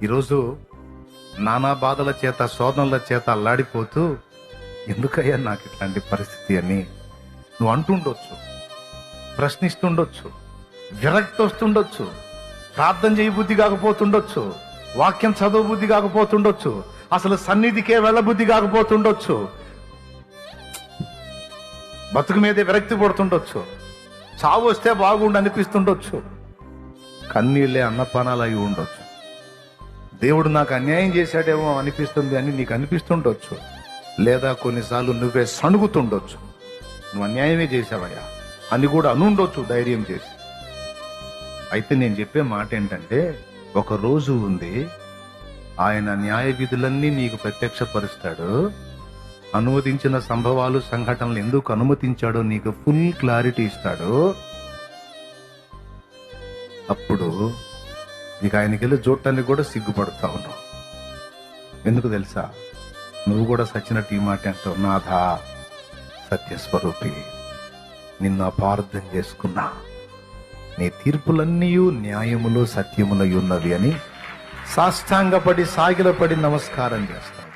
ఈరోజు నానా బాధల చేత శోధనల చేత అల్లాడిపోతూ ఎందుకయ్యా నాకు ఇట్లాంటి పరిస్థితి అని నువ్వు అంటుండొచ్చు, ప్రశ్నిస్తుండొచ్చు, విరక్తి వస్తుండొచ్చు, ప్రార్థన చేయ బుద్ధి కాకపోతుండొచ్చు, వాక్యం చదువు బుద్ధి కాకపోతుండొచ్చు, అసలు సన్నిధికే వెళ్ళబుద్ధి కాకపోతుండొచ్చు, బతుకు మీదే విరక్తి పడుతుండొచ్చు, చావు వస్తే బాగుండు అనిపిస్తుండొచ్చు, కన్నీళ్ళే అన్నపానాలు అయి ఉండొచ్చు, దేవుడు నాకు అన్యాయం చేశాడేమో అనిపిస్తుంది అని నీకు అనిపిస్తుండొచ్చు, లేదా కొన్నిసార్లు నువ్వే సణుగుతుండొచ్చు, నువ్వు అన్యాయమే చేశావయ్యా అని కూడా అనుండొచ్చు ధైర్యం చేసి. అయితే నేను చెప్పే మాట ఏంటంటే, ఒక రోజు ఉంది, ఆయన న్యాయ విధులన్నీ నీకు ప్రత్యక్షపరుస్తాడు. అనుమతించిన సంభవాలు సంఘటనలు ఎందుకు అనుమతించాడో నీకు ఫుల్ క్లారిటీ ఇస్తాడు. అప్పుడు నీకు ఆయనకి వెళ్ళి చూడటానికి కూడా సిగ్గుపడతా ఉన్నావు. ఎందుకు తెలుసా? నువ్వు కూడా సచ్చినట్టు ఈ మాట అంటావు, నాథా సత్యస్వరూపి, నిన్ను అపార్థం చేసుకున్నా, నీ తీర్పులన్నీ న్యాయములు సత్యములై ఉన్నవి అని సాష్టాంగపడి సాగిలపడి నమస్కారం చేస్తావు.